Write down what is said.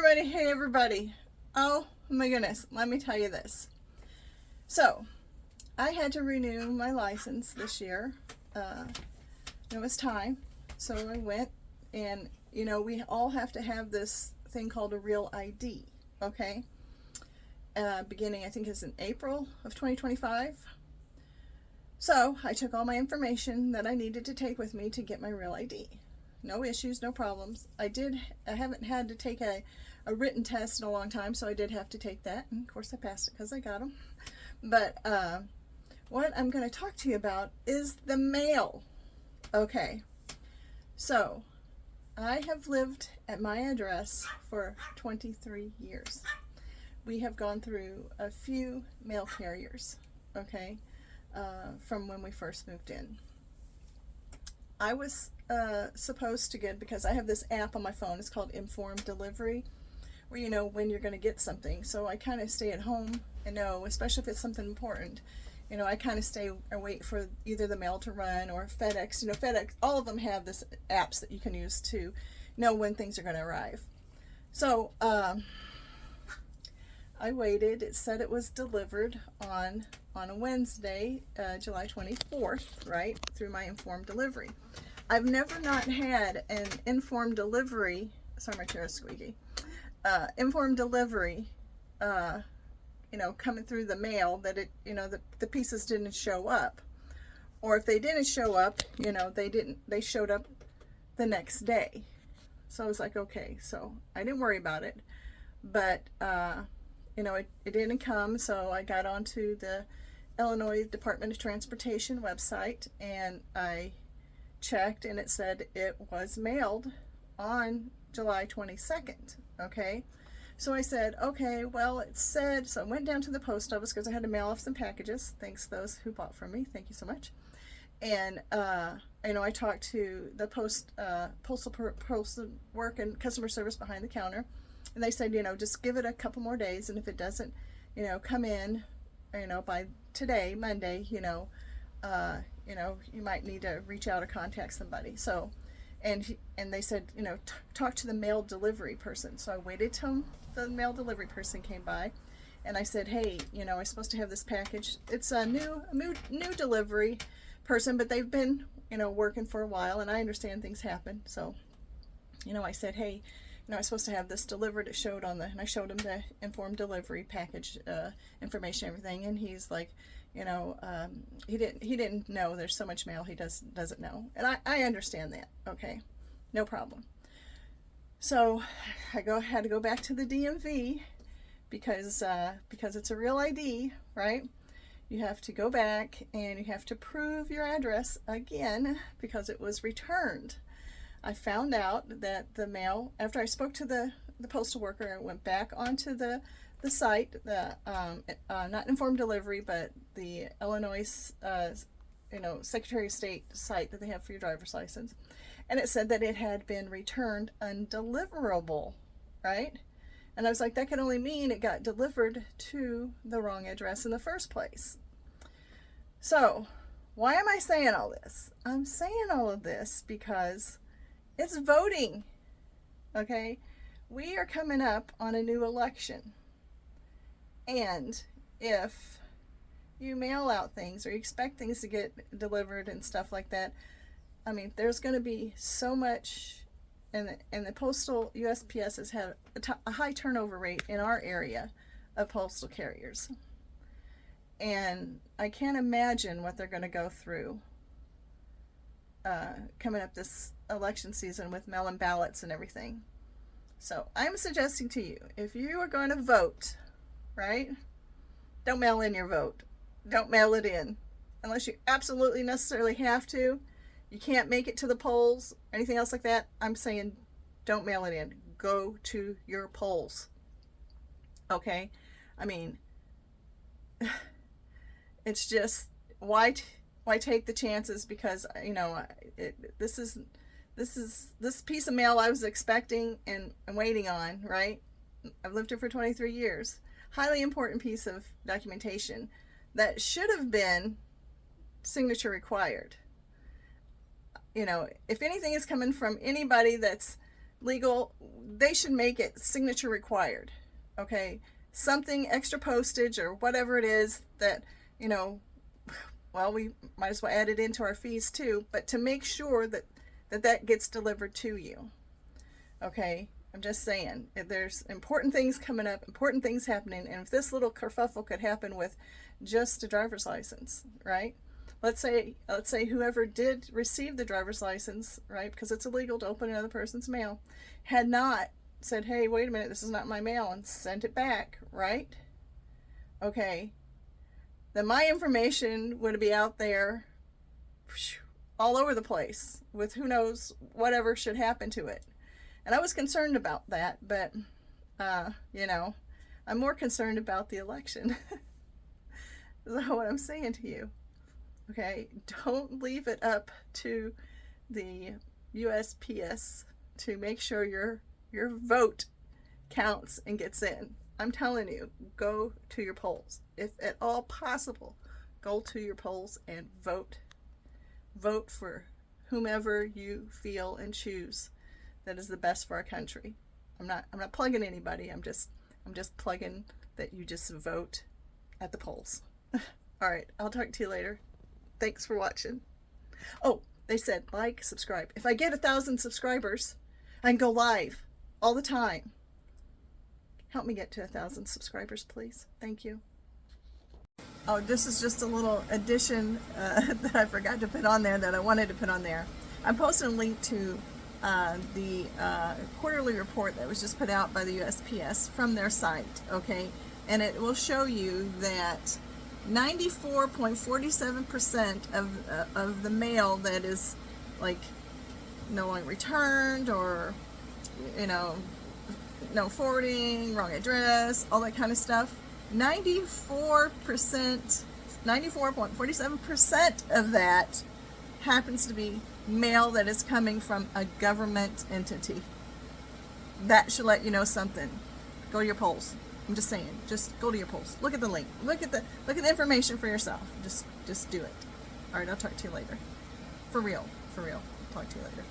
Hey everybody. Oh my goodness, let me tell you this. So, I had to renew my license this year. It was time. So I went and, we all have to have this thing called a real ID, okay? Beginning, I think, is in April of 2025. So, I took all my information that I needed to take with me to get my real ID. No issues, no problems. I haven't had to take a written test in a long time, so I did have to take that. And of course I passed it because I got them. But what I'm going to talk to you about is the mail. Okay, so I have lived at my address for 23 years. We have gone through a few mail carriers, okay, from when we first moved in. I was supposed to get, because I have this app on my phone, it's called Informed Delivery, where you know when you're going to get something. So I kind of stay at home and know, especially if it's something important, I kind of stay and wait for either the mail to run or FedEx. FedEx, all of them have this apps that you can use to know when things are going to arrive. So I waited. It said it was delivered on a Wednesday, July 24th, right, through my Informed Delivery. I've never not had an Informed Delivery, sorry, my chair is squeaky, Informed Delivery, coming through the mail that the pieces didn't show up. Or if they didn't show up, they showed up the next day. So I was like, okay, so I didn't worry about it. But, it didn't come, so I got onto the Illinois Department of Transportation website and I checked and it said it was mailed on July 22nd, okay? So I said, okay, well, it said, so I went down to the post office because I had to mail off some packages. Thanks to those who bought from me. Thank you so much. And, I talked to the postal work and customer service behind the counter. And they said, just give it a couple more days. And if it doesn't, come in, by today, Monday, you might need to reach out or contact somebody. So, and they said, talk to the mail delivery person. So I waited till the mail delivery person came by, and I said, hey, I'm supposed to have this package. It's a new delivery person, but they've been, working for a while, and I understand things happen. So, I said, hey, I'm supposed to have this delivered. It showed on and I showed him the Informed Delivery package information, everything, and he's like, he didn't know there's so much mail he doesn't know, and I understand that. Okay, no problem. So I had to go back to the DMV because it's a real ID, right? You have to go back and you have to prove your address again because it was returned. I found out that the mail, after I spoke to the postal worker, I went back onto the site, not Informed Delivery, but the Illinois, Secretary of State site that they have for your driver's license. And it said that it had been returned undeliverable, right? And I was like, that could only mean it got delivered to the wrong address in the first place. So, why am I saying all this? I'm saying all of this because it's voting, okay? We are coming up on a new election. And if you mail out things or you expect things to get delivered and stuff like that, there's going to be so much, and the postal USPS has had a high turnover rate in our area of postal carriers. And I can't imagine what they're going to go through coming up this election season with mail-in ballots and everything. So I'm suggesting to you, if you are going to vote, right, don't mail in your vote. Don't mail it in. Unless you absolutely necessarily have to, you can't make it to the polls, anything else like that, I'm saying don't mail it in. Go to your polls. Okay? It's just, why take the chances? Because this piece of mail I was expecting and waiting on, right? I've lived here for 23 years. Highly important piece of documentation that should have been signature required. If anything is coming from anybody that's legal, they should make it signature required. Okay, something extra postage or whatever it is that, you know, well, we might as well add it into our fees too, but to make sure that that gets delivered to you. Okay, I'm just saying, there's important things coming up, important things happening, and if this little kerfuffle could happen with just a driver's license, right? Let's say whoever did receive the driver's license, right, because it's illegal to open another person's mail, had not said, hey, wait a minute, this is not my mail, and sent it back, right? Okay, then my information would be out there all over the place with who knows whatever should happen to it. And I was concerned about that, but, you know, I'm more concerned about the election. Is what I'm saying to you. Okay, don't leave it up to the USPS to make sure your vote counts and gets in. I'm telling you, go to your polls. If at all possible, go to your polls and vote. Vote for whomever you feel and choose that is the best for our country. I'm not plugging anybody. I'm just plugging that you just vote at the polls. All right, I'll talk to you later. Thanks for watching. Oh, they said like, subscribe. If I get 1,000 subscribers, I can go live all the time. Help me get to 1,000 subscribers, please. Thank you. Oh, this is just a little addition that I forgot to put on there that I wanted to put on there. I'm posting a link to the quarterly report that was just put out by the USPS from their site, okay? And it will show you that 94.47% of the mail that is like no longer returned, or, you know, no forwarding, wrong address, all that kind of stuff, 94.47% of that happens to be mail that is coming from a government entity. That should let you know something. Go to your polls. I'm just saying, just go to your polls. Look at the link. Look at the information for yourself. Just do it. All right, I'll talk to you later. For real. Talk to you later.